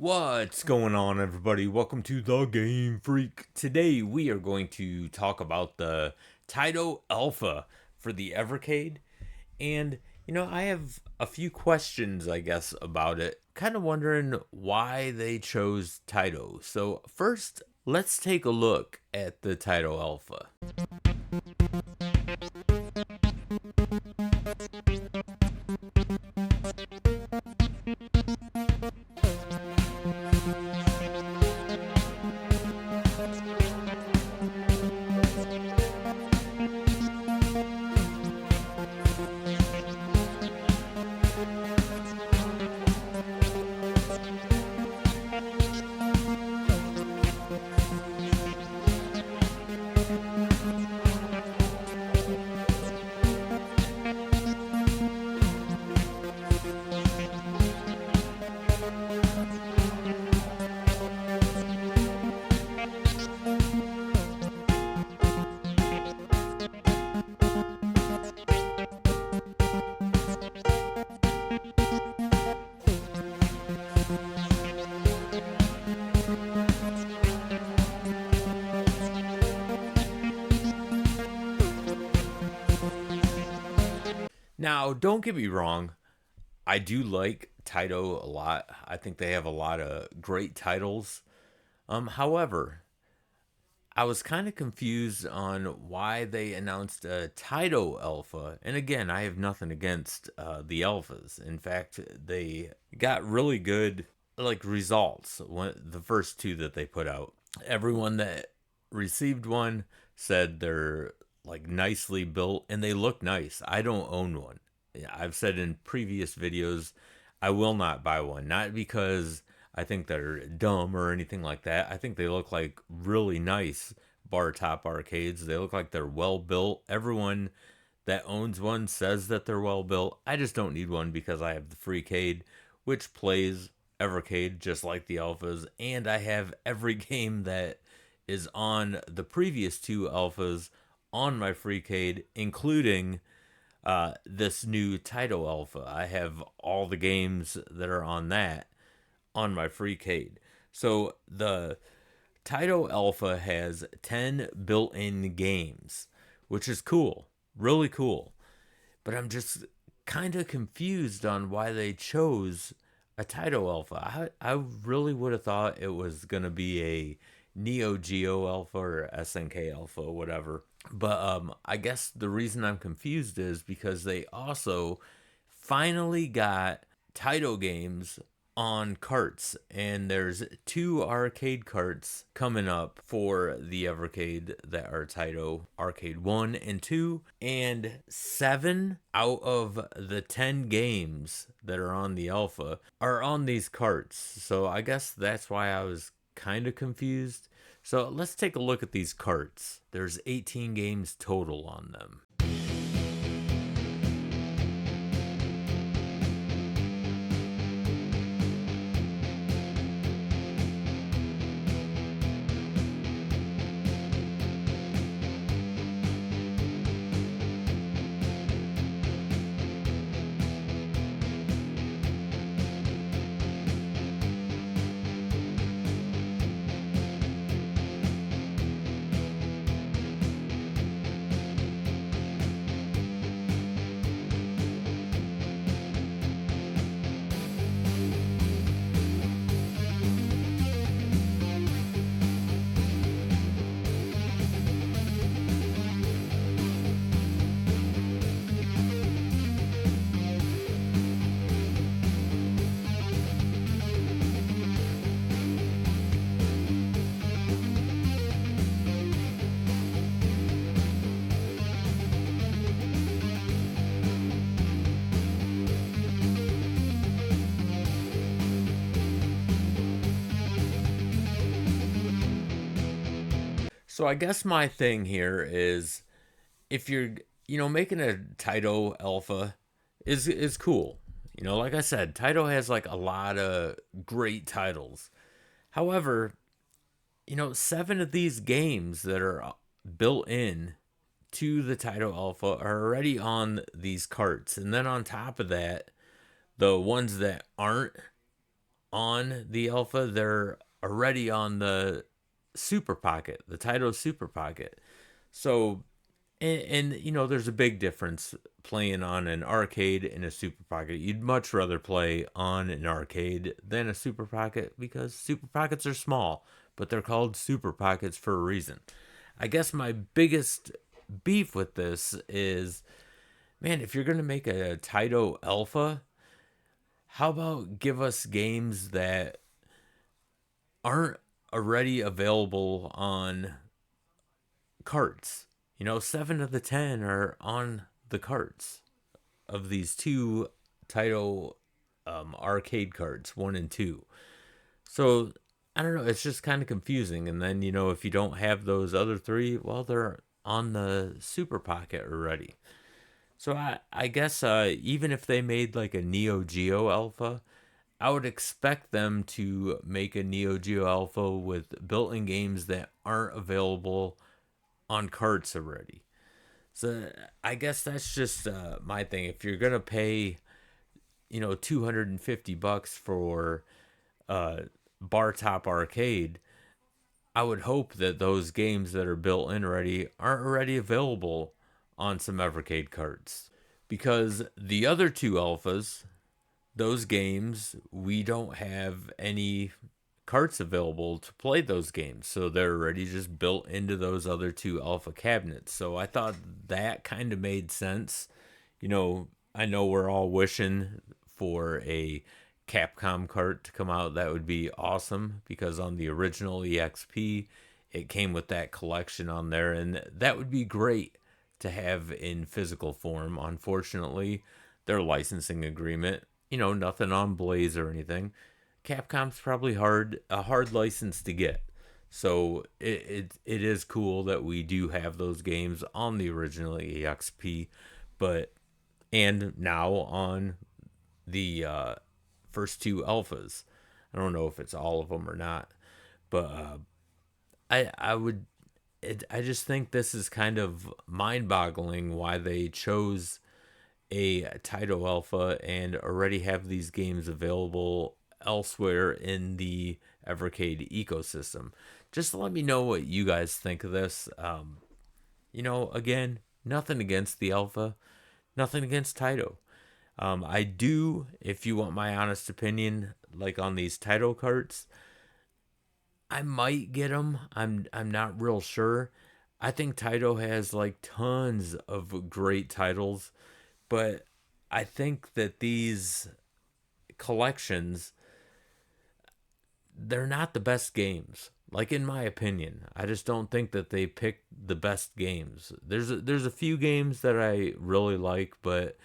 What's going on, everybody? Welcome to the GameFreak. Today we are going to talk about the Taito Alpha for the Evercade. And, I have a few questions, I guess, about it. Kind of wondering why they chose Taito. So, first, let's take a look at the Taito Alpha. Now, don't get me wrong, I do like Taito a lot. I think they have a lot of great titles. However, I was kind of confused on why they announced a Taito Alpha. And again, I have nothing against the alphas. In fact, they got really good results. The first two that they put out, everyone that received one said they're like nicely built and they look nice. I don't own one. I've said in previous videos, I will not buy one. Not because I think they're dumb or anything like that. I think they look like really nice bar top arcades. They look like they're well built. Everyone that owns one says that they're well built. I just don't need one because I have the Freecade, which plays Evercade just like the alphas, and I have every game that is on the previous two alphas on my Freecade, including this new Taito Alpha. I have all the games that are on that on my Freecade. So the Taito Alpha has 10 built-in games, which is cool, really cool. But I'm just kind of confused on why they chose a Taito Alpha. I really would have thought it was going to be a Neo Geo Alpha or SNK Alpha, whatever. But I guess the reason I'm confused is because they also finally got Taito games on carts, and there's 2 arcade carts coming up for the Evercade that are Taito Arcade 1 and 2, and 7 out of the 10 games that are on the Alpha are on these carts. So I guess that's why I was kind of confused. So let's take a look at these carts. There's 18 games total on them. So I guess my thing here is if you're, making a Taito Alpha is cool. Like I said, Taito has like a lot of great titles. However, 7 of these games that are built in to the Taito Alpha are already on these carts. And then on top of that, the ones that aren't on the Alpha, they're already on the Super Pocket, the Taito Super Pocket. So, and there's a big difference playing on an arcade and a Super Pocket. You'd much rather play on an arcade than a Super Pocket because Super Pockets are small, but they're called Super Pockets for a reason. I guess my biggest beef with this is, man, if you're going to make a Taito Alpha, how about give us games that aren't already available on carts? 7 of the 10 are on the carts of these two Taito arcade carts, 1 and 2. So I don't know. It's just kind of confusing. And then, if you don't have those other three, well, they're on the Super Pocket already. So I guess even if they made like a Neo Geo Alpha, I would expect them to make a Neo Geo Alpha with built-in games that aren't available on carts already. So I guess that's just my thing. If you're gonna pay, $250 for Bar Top Arcade, I would hope that those games that are built in already aren't already available on some Evercade carts. Because the other two alphas, those games, we don't have any carts available to play those games. So they're already just built into those other two alpha cabinets. So I thought that kind of made sense. I know we're all wishing for a Capcom cart to come out. That would be awesome because on the original EXP, it came with that collection on there, and that would be great to have in physical form. Unfortunately, their licensing agreement, nothing on Blaze or anything. Capcom's probably a hard license to get. So it is cool that we do have those games on the original EXP, but and now on the first two alphas. I don't know if it's all of them or not, but I would I just think this is kind of mind-boggling why they chose a Taito Alpha and already have these games available elsewhere in the Evercade ecosystem. Just let me know what you guys think of this. Again, nothing against the Alpha, nothing against Taito. I do, if you want my honest opinion, like on these Taito carts, I might get them. I'm not real sure. I think Taito has like tons of great titles, but I think that these collections, they're not the best games. Like in my opinion, I just don't think that they pick the best games. There's a few games that I really like, but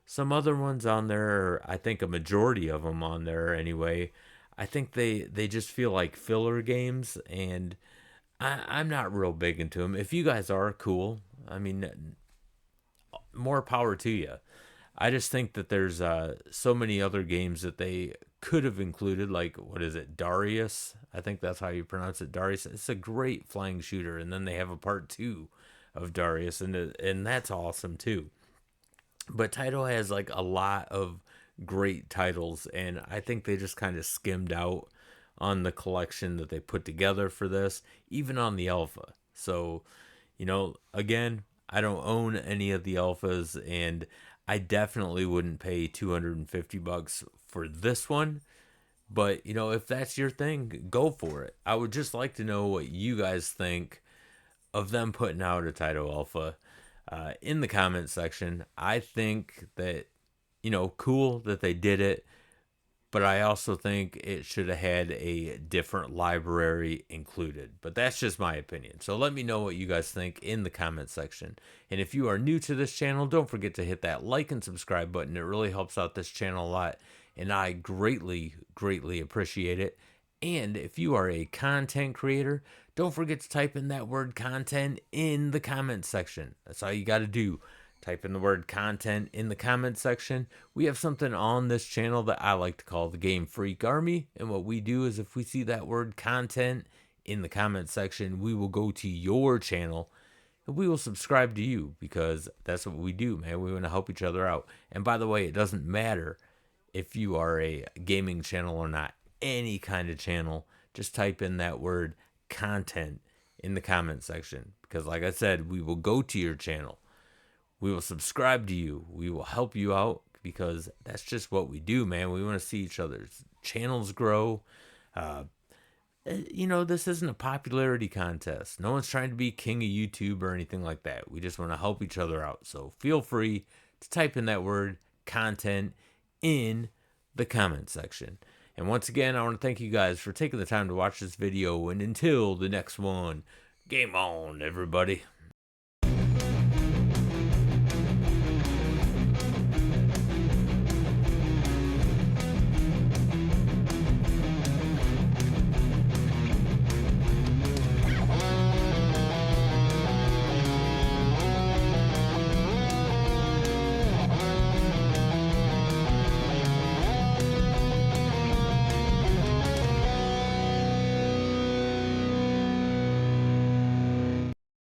some other ones on there, I think a majority of them on there anyway, I think they just feel like filler games, and I'm not real big into them. If you guys are, cool. I mean, more power to you. I just think that there's so many other games that they could have included, like what is it, Darius? I think that's how you pronounce it, Darius. It's a great flying shooter, and then they have a part two of Darius, and that's awesome too. But Taito has like a lot of great titles, and I think they just kind of skimmed out on the collection that they put together for this, even on the alpha. So, again, I don't own any of the alphas, and I definitely wouldn't pay $250 for this one. But, if that's your thing, go for it. I would just like to know what you guys think of them putting out a Taito Alpha in the comment section. I think that, cool that they did it, but I also think it should have had a different library included. But that's just my opinion. So let me know what you guys think in the comment section. And if you are new to this channel, don't forget to hit that like and subscribe button. It really helps out this channel a lot, and I greatly, greatly appreciate it. And if you are a content creator, don't forget to type in that word content in the comment section. That's all you got to do. Type in the word content in the comment section. We have something on this channel that I like to call the GameFreak Army. And what we do is if we see that word content in the comment section, we will go to your channel and we will subscribe to you because that's what we do, man. We want to help each other out. And by the way, it doesn't matter if you are a gaming channel or not. any kind of channel, just type in that word content in the comment section. Because, like I said, we will go to your channel. We will subscribe to you. We will help you out because that's just what we do, man. We want to see each other's channels grow. Uh, this isn't a popularity contest. No one's trying to be king of YouTube or anything like that. We just want to help each other out. So feel free to type in that word content in the comment section. And once again, I want to thank you guys for taking the time to watch this video. And until the next one, game on, everybody.